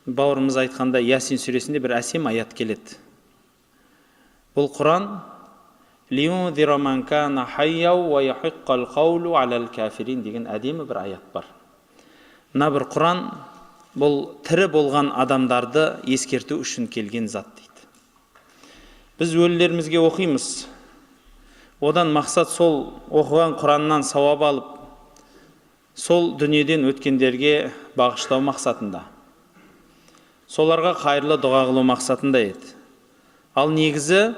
бауырымыз айтқанда Ясин сүресінде бір әсем аят келеді. Бұл Құран лиунзира ман кана хайяу ва яхиққал қаулу алал кафирин деген әдемі бір аят бар. Мына бір Құран бұл тірі болған адамдарды ескерту үшін келген зат дейді. Біз өлілерімізге оқимыз. Одан мақсат сол оқыған Құраннан сауап алып, сол дүниеден өткендерге бағыштау мақсатында. Соларға қайырлы дұға қылу мақсатында еді. Ал негізі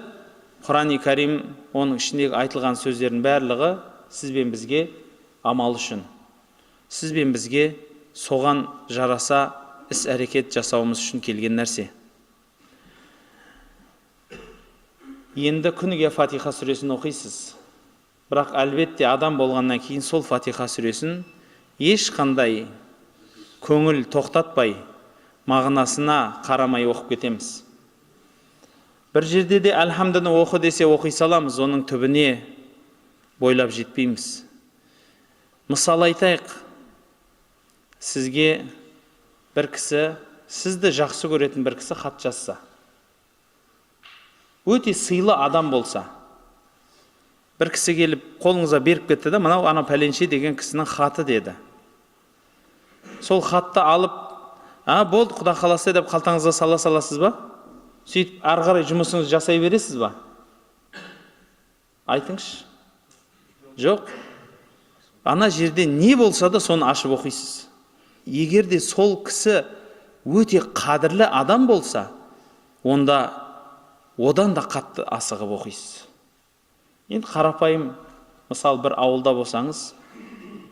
Құран-ы Кәрим, оның ішіндегі айтылған сөздердің барлығы сіз бен бізге амал үшін, сіз бен бізге соған жараса іс-әрекет жасауымыз үшін келген нәрсе. Енді күніге Фатиха сүресін оқисыз. Бірақ әлбетте адам болғаннан кейін сол Фатиха сүресін ешқандай көңіл тоқтатпай, мағынасына қарамай оқып кетеміз. Бір жерде де әлхамдыны оқы десе оқи саламыз, оның түбіне бойлап жетпейміз. Мысал айтайық, сізге бір кісі, сізді жақсы көретін бір кісі хат жазса, өте сыйлы адам болса, бір кісі келіп қолыңызға беріп кетті да, мынау ана пәленше деген кісінің хаты деді. Сол хатты алып, болды, Құда қаласа деп қалтаңызға сала саласыз ба? Сөйтіп ары қарай жұмысыңызды жасай бересіз ба? Айтыңызшы. Жоқ. Ана жерде не болса да соны ашып оқисыз. Егер де сол кісі өте қадірлі адам болса, онда одан да қатты асығып оқисыз. Енді қарапайым, мысал бір ауылда болсаңыз,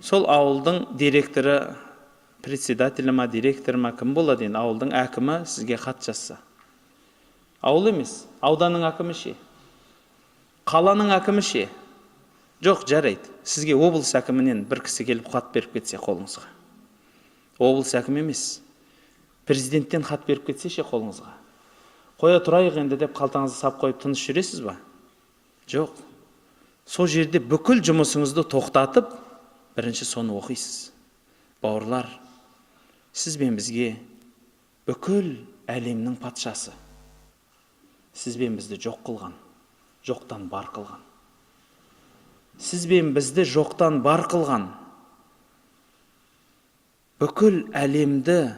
сол ауылдың директоры, председателі ма, директоры ма, кім болады енді, ауылдың әкімі сізге хат жазса. Ауыл емес, ауданның әкімі ше? Қаланың әкімі ше? Жоқ, жарайды. Сізге облыс әкімінен бір кісі келіп хат беріп кетсе қолыңызға. Облыс әкімі емес, президенттен хат беріп кетсе ше қолыңызға. Қоя тұрайық енді деп қалтаңызды сап қойып тыныш жүресіз ба? Жоқ. Сол жерде бүкіл жұмысыңызды тоқтатып, бірінші соны оқисыз. Бауырлар, сіз бен бізге бүкіл әлемнің патшасы. Сіз бен бізді жоқ қылған, жоқтан бар қылған. Сіз бен бізді жоқтан бар қылған. Бүкіл әлемді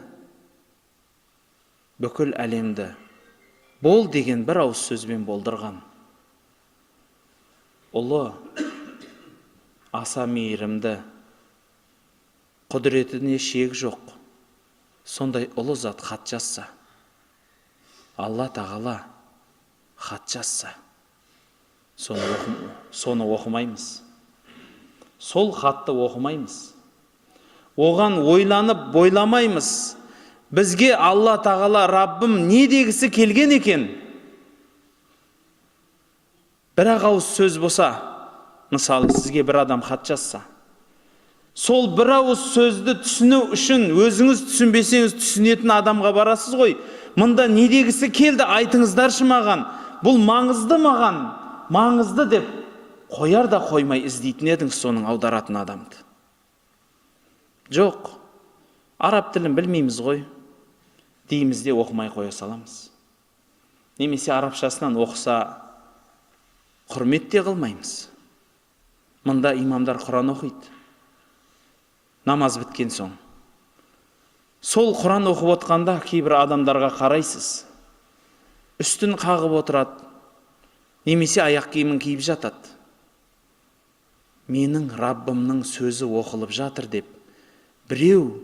бол деген бір ауыз сөзбен болдырған. Ұлы, аса мейірімді, құдіретіне шек жоқ, сондай ұлы зат хат жазса, Алла тағала хат жазса, соны оқымаймыз. Сол хатты оқымаймыз. Оған ойланып бойламаймыз. Бізге Алла тағала Раббым не дегісі келген екен? Бір ауыз сөз болса, мысалы сізге бір адам хат жазса, сол бір ауыз сөзді түсіну үшін өзіңіз түсінбесеңіз түсінетін адамға барасыз ғой. Мұнда не дегісі келді, айтыңыздаршы маған, бұл маңызды маған, маңызды деп қояр да қоймай іздейтін едіңіз соның аударатын адамды. Жоқ, араб тілін білмейміз ғой, дейміз де оқымай қоя саламыз. Немесе арабшасынан оқыса құрмет те қылмаймыз. Мұнда имамдар Құран оқиды. Намаз біткен соң. Сол Құран оқып отқанда кейбір адамдарға қарайсыз. Үстін қағып отырады, немесе аяқ киімін киіп жатады. Менің Раббымның сөзі оқылып жатыр деп, біреу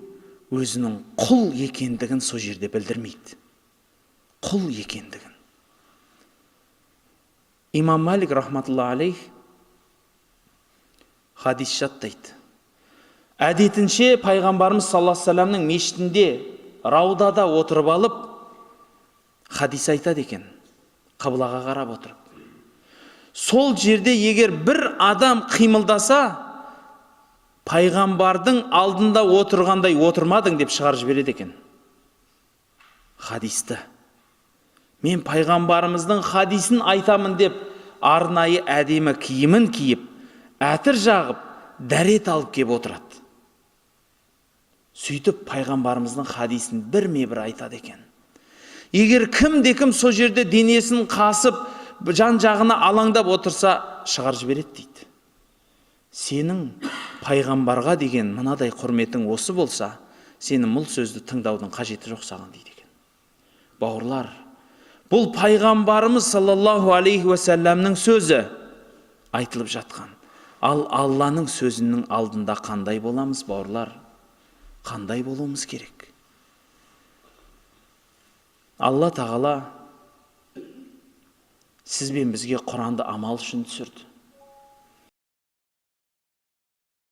өзінің құл екендігін сол жерде білдірмейді. Құл екендігін. Имам Малик рахматулла алейх хадис жаттайды. Әдетінше пайғамбарымыз саллаллаху алейхи вассаламның мешітінде раудада отырып алып хадис айтады екен, қыблаға қарап отырып. Сол жерде егер бір адам қимылдаса, пайғамбардың алдында отырғандай отырмадың деп шығарып жібереді екен. Хадисті. Мен пайғамбарымыздың хадисін айтамын деп арнайы әдемі киімін киіп, әтір жағып, дәрет алып кеп отырады. Сөйтіп пайғамбарымыздың хадисін бірме-бір айтады екен. Егер кім сол жерде денесін қасып, жан жағына алаңдап отырса, шығарып жібереді дейді. Сенің пайғамбарға деген мынадай құрметің осы болса, сенің бұл сөзді тыңдаудың қажеті жоқ саған дейді екен. Бауырлар, бұл пайғамбарымыз саллаллаху алейхи уассаламның сөзі айтылып жатқан. Ал Алланың сөзінің алдында қандай боламыз, бауырлар? Қандай болуымыз керек? Алла тағала сіз бен бізге Құранды амал үшін түсірді.